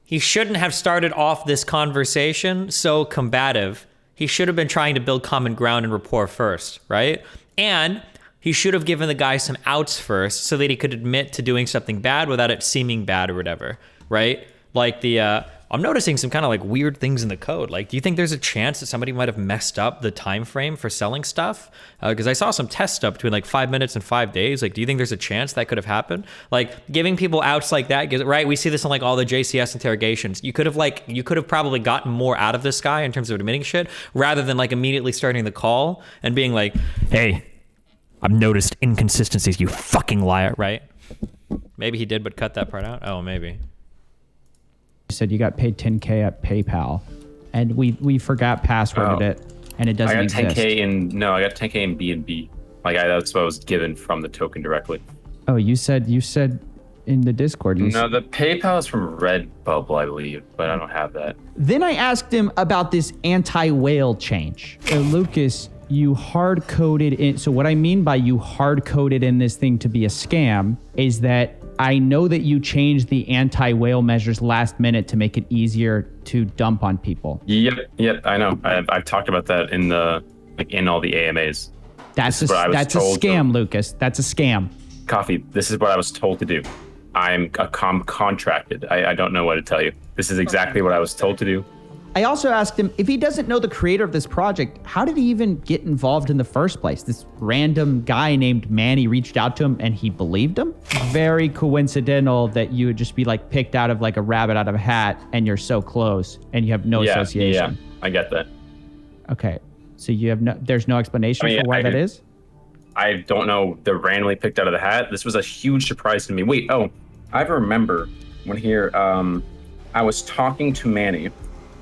He shouldn't have started off this conversation so combative. He should have been trying to build common ground and rapport first, right? And he should have given the guy some outs first so that he could admit to doing something bad without it seeming bad or whatever, right? Like I'm noticing some kind of like weird things in the code. Like, do you think there's a chance that somebody might have messed up the time frame for selling stuff? Because I saw some test stuff between like 5 minutes and 5 days. Like, do you think there's a chance that could have happened? Like, giving people outs like that, right? We see this in like all the JCS interrogations. You could have probably gotten more out of this guy in terms of admitting shit rather than like immediately starting the call and being like, hey, I've noticed inconsistencies, you fucking liar, right? Maybe he did, but cut that part out. Oh, maybe. You said you got paid 10K at PayPal, and we forgot passworded it, and it doesn't exist. I got 10K in BNB. Like that's what I was given from the token directly. Oh, you said in the Discord. No, the PayPal is from Redbubble, I believe, but I don't have that. Then I asked him about this anti-whale change. Lucas, you hard-coded in. So what I mean by you hard-coded in this thing to be a scam is that I know that you changed the anti-whale measures last minute to make it easier to dump on people. Yep, I know. I've talked about that in all the AMAs. That's a scam, Lucas. That's a scam. Coffee, this is what I was told to do. I'm contracted. I don't know what to tell you. This is exactly what I was told to do. I also asked him if he doesn't know the creator of this project, how did he even get involved in the first place? This random guy named Manny reached out to him and he believed him? Very coincidental that you would just be like picked out of like a rabbit out of a hat and you're so close and you have no association. Yeah, I get that. Okay, so you have there's no explanation for why that is? I don't know. They're randomly picked out of the hat. This was a huge surprise to me. Wait, I remember when here, I was talking to Manny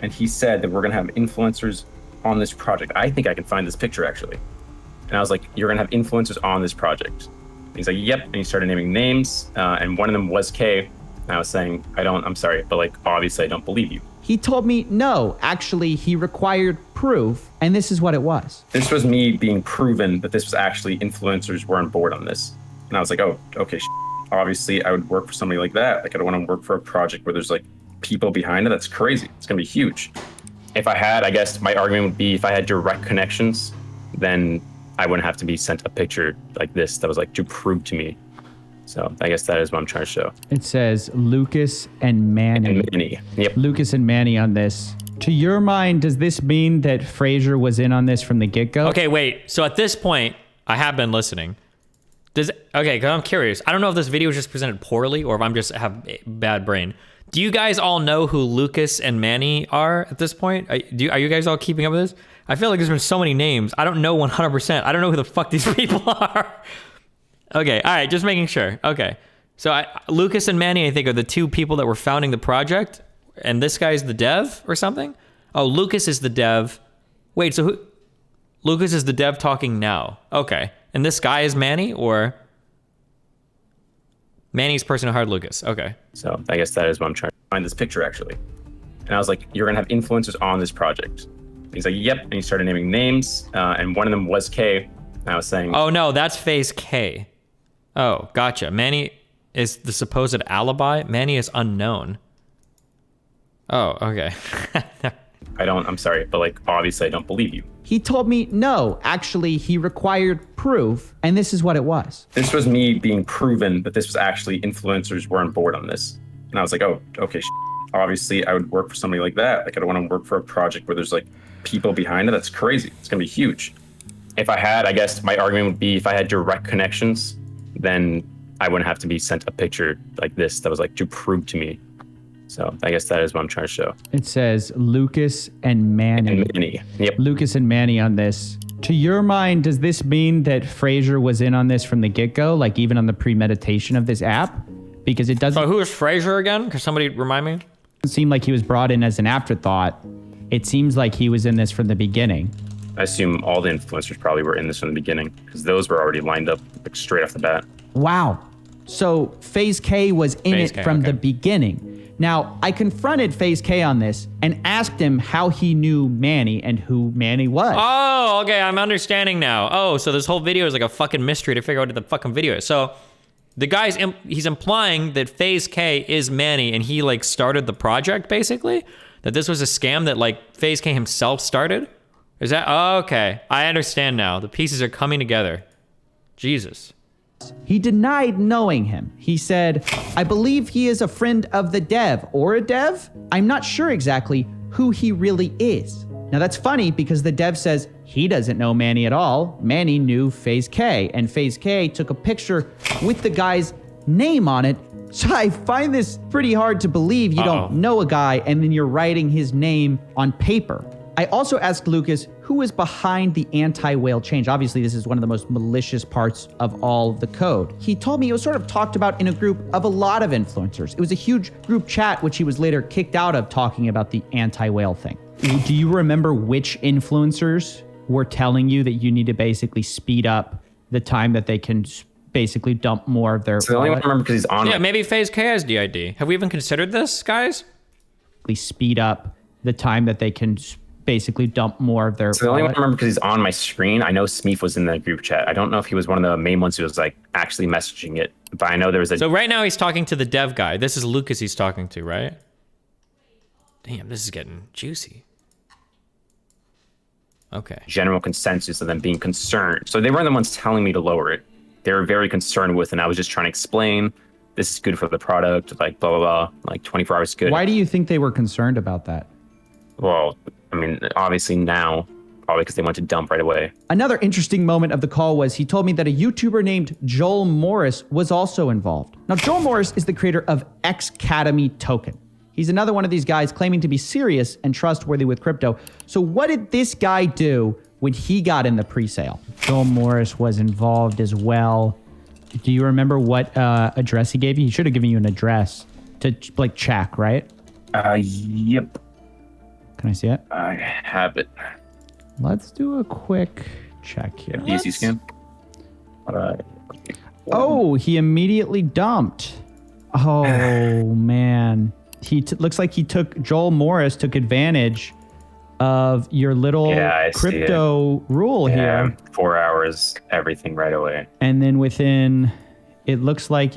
and he said that we're gonna have influencers on this project. I think I can find this picture actually. And I was like, you're gonna have influencers on this project. And he's like, yep. And he started naming names. And one of them was Kay. And I was saying, I'm sorry, but like, obviously I don't believe you. He told me, no, actually he required proof. And this is what it was. This was me being proven that this was actually influencers were on board on this. And I was like, oh, okay. Obviously I would work for somebody like that. Like I don't want to work for a project where there's like people behind it. That's crazy. It's gonna be huge. If I had, I guess my argument would be if I had direct connections, then I wouldn't have to be sent a picture like this that was like to prove to me. So I guess that is what I'm trying to show. It says Lucas and Manny. And Manny. Yep. Lucas and Manny on this. To your mind, does this mean that FaZe was in on this from the get-go? Okay, wait. So at this point, I have been listening. Okay, because I'm curious. I don't know if this video was just presented poorly or if I'm just have a bad brain. Do you guys all know who Lucas and Manny are at this point? Are you guys all keeping up with this? I feel like there's been so many names. I don't know 100%. I don't know who the fuck these people are. Okay, all right, just making sure. Okay, so Lucas and Manny, I think, are the two people that were founding the project, and this guy's the dev or something? Oh, Lucas is the dev. Wait, so who? Lucas is the dev talking now. Okay, and this guy is Manny, or? Manny's person who hired Lucas. Okay. So I guess that is what I'm trying to find this picture actually. And I was like, you're gonna have influencers on this project. And he's like, yep. And he started naming names. And one of them was Kay. And I was saying, oh no, that's FaZe Kay. Oh, gotcha. Manny is the supposed alibi. Manny is unknown. Oh, okay. I'm sorry, but like, obviously I don't believe you. He told me, no, actually he required proof. And this is what it was. This was me being proven that this was actually influencers were on board on this. And I was like, oh, okay. Obviously I would work for somebody like that. Like I don't want to work for a project where there's like people behind it. That's crazy. It's going to be huge. If I had, I guess my argument would be if I had direct connections, then I wouldn't have to be sent a picture like this that was like to prove to me. So I guess that is what I'm trying to show. It says Lucas and Manny. And Manny. Yep. Lucas and Manny on this. To your mind, does this mean that FaZe was in on this from the get-go, like even on the premeditation of this app? Because it doesn't... So who is FaZe again? Can somebody remind me? It seem like he was brought in as an afterthought. It seems like he was in this from the beginning. I assume all the influencers probably were in this from the beginning because those were already lined up like straight off the bat. Wow. So FaZe Kay was in it from the beginning. Now, I confronted FaZe Kay on this and asked him how he knew Manny and who Manny was. Oh, okay, I'm understanding now. Oh, so this whole video is like a fucking mystery to figure out what the fucking video is. So the guy's, he's implying that FaZe Kay is Manny and he like started the project basically? That this was a scam that like FaZe Kay himself started? Is that, oh, okay. I understand now. The pieces are coming together. Jesus. He denied knowing him. He said, I believe he is a friend of the dev or a dev. I'm not sure exactly who he really is. Now that's funny because the dev says he doesn't know Manny at all. Manny knew FaZe Kay and FaZe Kay took a picture with the guy's name on it. So I find this pretty hard to believe you don't know a guy and then you're writing his name on paper. I also asked Lucas who was behind the anti-whale change. Obviously, this is one of the most malicious parts of all the code. He told me it was sort of talked about in a group of a lot of influencers. It was a huge group chat, which he was later kicked out of talking about the anti-whale thing. Do you remember which influencers were telling you that you need to basically speed up the time that they can basically dump more of their... So the only one I remember because he's on... Yeah, maybe FaZe Kay has DID. Have we even considered this, guys? Speed up the time that they can basically dump more of their... So the only one I remember because he's on my screen. I know Smeef was in the group chat. I don't know if he was one of the main ones who was like actually messaging it, but I know there was a... So right now he's talking to the dev guy. This is Lucas he's talking to, right? Damn, this is getting juicy. Okay. General consensus of them being concerned. So they weren't the ones telling me to lower it. They were very concerned with, and I was just trying to explain, this is good for the product, like blah, blah, blah, like 24 hours good. Why do you think they were concerned about that? Well, I mean, obviously now, probably because they went to dump right away. Another interesting moment of the call was he told me that a YouTuber named Joel Morris was also involved. Now, Joel Morris is the creator of Xcademy Token. He's another one of these guys claiming to be serious and trustworthy with crypto. So what did this guy do when he got in the pre-sale? Joel Morris was involved as well. Do you remember what address he gave you? He should have given you an address to like check, right? Yep. Can I see it? I have it. Let's do a quick check here. Easy scan. Oh, he immediately dumped. Oh, man. Looks like Joel Morris took advantage of your little crypto rule here. 4 hours, everything right away. And then it looks like,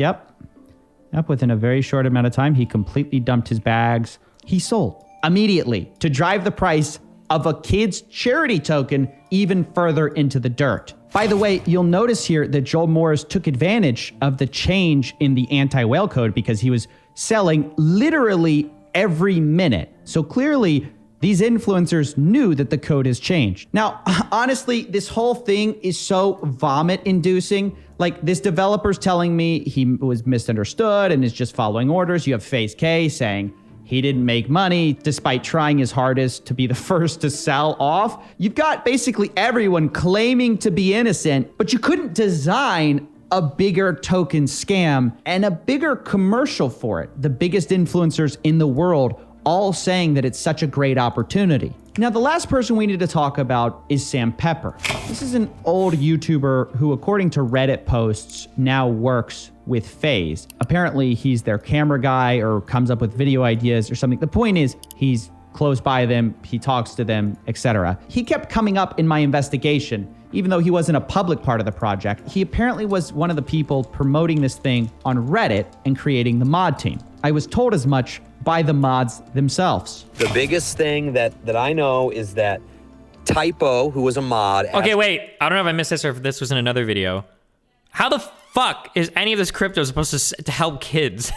within a very short amount of time, he completely dumped his bags. He sold immediately to drive the price of a kid's charity token even further into the dirt. By the way, you'll notice here that Joel Morris took advantage of the change in the anti-whale code because he was selling literally every minute. So clearly, these influencers knew that the code has changed. Now, honestly, this whole thing is so vomit-inducing. Like, this developer's telling me he was misunderstood and is just following orders. You have FaZe Kay saying he didn't make money despite trying his hardest to be the first to sell off. You've got basically everyone claiming to be innocent, but you couldn't design a bigger token scam and a bigger commercial for it. The biggest influencers in the world all saying that it's such a great opportunity. Now, the last person we need to talk about is Sam Pepper. This is an old YouTuber who, according to Reddit posts, now works with FaZe. Apparently, he's their camera guy or comes up with video ideas or something. The point is, he's close by them, he talks to them, etc. He kept coming up in my investigation, even though he wasn't a public part of the project. He apparently was one of the people promoting this thing on Reddit and creating the mod team. I was told as much by the mods themselves. The biggest thing that I know is that Typo, who was a mod... Okay, wait. I don't know if I missed this or if this was in another video. How the fuck is any of this crypto supposed to help kids?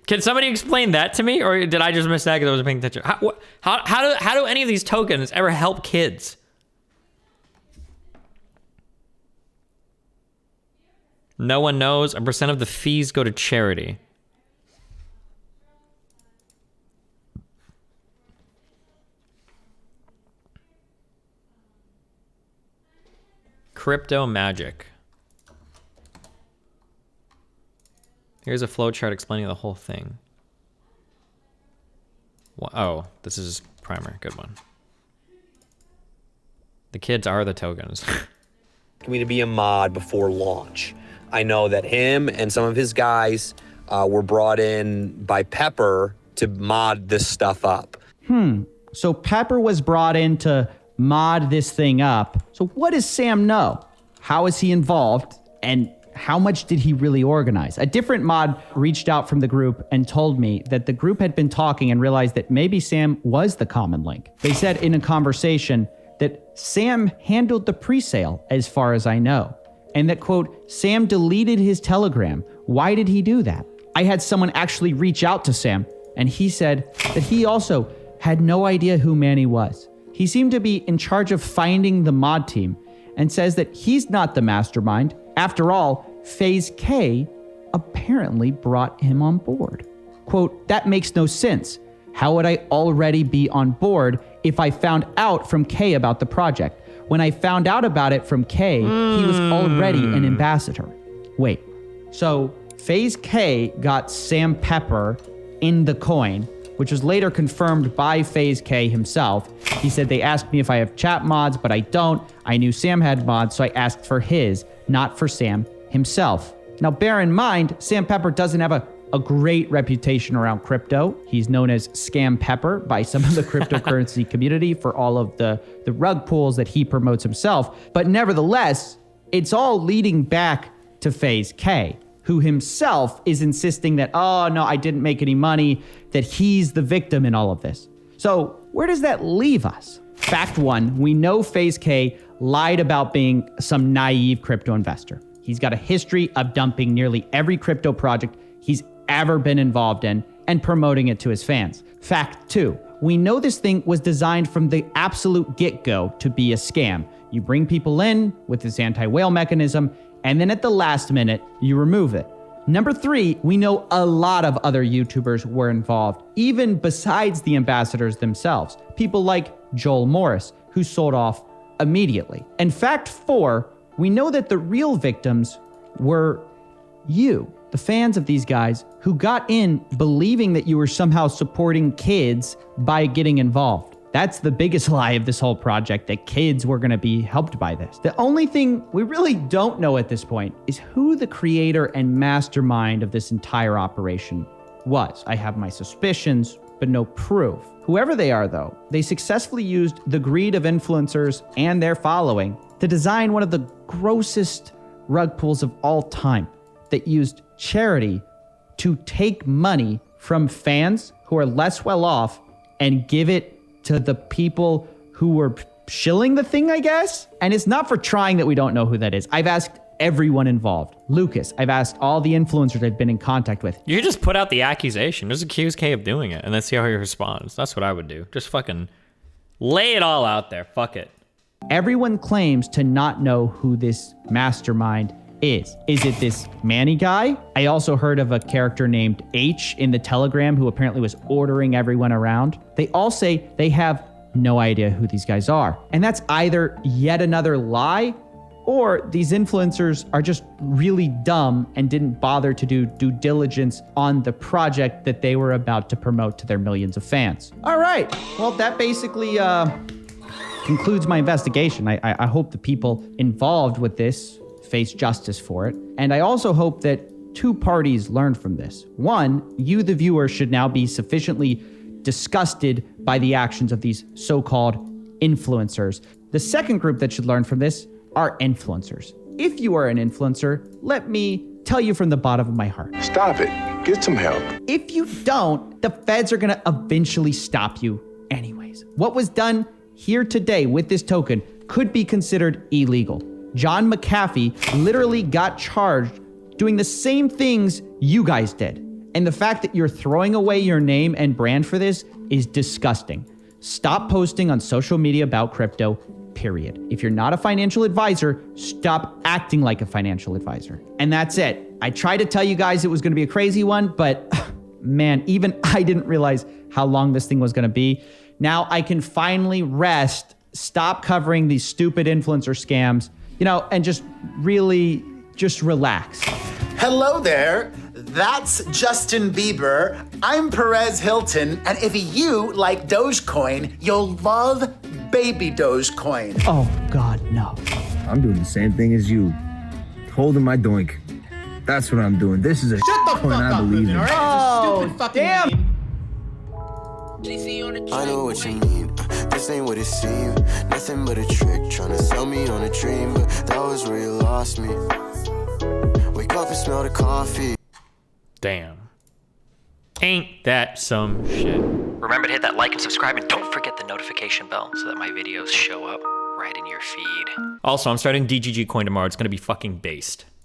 Can somebody explain that to me? Or did I just miss that because I wasn't paying attention? How do any of these tokens ever help kids? No one knows. A percent of the fees go to charity. Crypto magic. Here's a flowchart explaining the whole thing. Oh, this is primer. Good one. The kids are the tokens. Me to be a mod before launch. I know that him and some of his guys were brought in by Pepper to mod this stuff up. So Pepper was brought in to mod this thing up. So what does Sam know? How is he involved? And how much did he really organize? A different mod reached out from the group and told me that the group had been talking and realized that maybe Sam was the common link. They said in a conversation that Sam handled the pre-sale as far as I know. And that, quote, Sam deleted his Telegram. Why did he do that? I had someone actually reach out to Sam, and he said that he also had no idea who Manny was. He seemed to be in charge of finding the mod team and says that he's not the mastermind. After all, FaZe Kay apparently brought him on board. Quote, that makes no sense. How would I already be on board if I found out from Kay about the project? When I found out about it from Kay, he was already an ambassador. Wait, so FaZe Kay got Sam Pepper in the coin, which was later confirmed by FaZe Kay himself. He said, they asked me if I have chat mods, but I don't. I knew Sam had mods, so I asked for his, not for Sam himself. Now, bear in mind, Sam Pepper doesn't have a great reputation around crypto. He's known as Scam Pepper by some of the cryptocurrency community for all of the rug pulls that he promotes himself. But nevertheless, it's all leading back to FaZe Kay, who himself is insisting that, oh, no, I didn't make any money, that he's the victim in all of this. So where does that leave us? Fact one, we know FaZe Kay lied about being some naive crypto investor. He's got a history of dumping nearly every crypto project he's ever been involved in. and promoting it to his fans. Fact 2, we know this thing was designed from the absolute get-go to be a scam. You bring people in with this anti-whale mechanism, and then at the last minute, you remove it. Number 3, we know a lot of other YouTubers were involved, even besides the ambassadors themselves. People like Joel Morris, who sold off immediately. And fact 4, we know that the real victims were you, the fans of these guys who got in believing that you were somehow supporting kids by getting involved. That's the biggest lie of this whole project, that kids were going to be helped by this. The only thing we really don't know at this point is who the creator and mastermind of this entire operation was. I have my suspicions, but no proof. Whoever they are, though, they successfully used the greed of influencers and their following to design one of the grossest rug pulls of all time that used charity to take money from fans who are less well off and give it to the people who were shilling the thing, I guess? And it's not for trying that we don't know who that is. I've asked everyone involved. Lucas, I've asked all the influencers I've been in contact with. You just put out the accusation. Just accuse Kay of doing it and then see how he responds. That's what I would do. Just fucking lay it all out there. Fuck it. Everyone claims to not know who this mastermind is. Is it this Manny guy? I also heard of a character named H in the Telegram who apparently was ordering everyone around. They all say they have no idea who these guys are. And that's either yet another lie, or these influencers are just really dumb and didn't bother to do due diligence on the project that they were about to promote to their millions of fans. All right, well, that basically concludes my investigation. I hope the people involved with this face justice for it. And I also hope that 2 parties learn from this. 1, you, the viewer, should now be sufficiently disgusted by the actions of these so-called influencers. The second group that should learn from this are influencers. If you are an influencer, let me tell you from the bottom of my heart. Stop it. Get some help. If you don't, the feds are gonna eventually stop you anyways. What was done here today with this token could be considered illegal. John McAfee literally got charged doing the same things you guys did. And the fact that you're throwing away your name and brand for this is disgusting. Stop posting on social media about crypto, period. If you're not a financial advisor, stop acting like a financial advisor. And that's it. I tried to tell you guys it was going to be a crazy one, but man, even I didn't realize how long this thing was going to be. Now I can finally rest, stop covering these stupid influencer scams, and just really just relax. Hello there. That's Justin Bieber. I'm Perez Hilton. And if you like Dogecoin, you'll love baby Dogecoin. Oh, God, no. I'm doing the same thing as you. Holding my doink. That's what I'm doing. This is a coin I believe in. Oh, damn. I know what you mean. This ain't what it seemed. Nothing but a trick, trying to sell me on a dream, but that was where you lost me. Wake up and smell the coffee. Damn. Ain't that some shit? Remember to hit that like and subscribe, and don't forget the notification bell so that my videos show up right in your feed. Also, I'm starting DGG coin tomorrow. It's gonna be fucking based.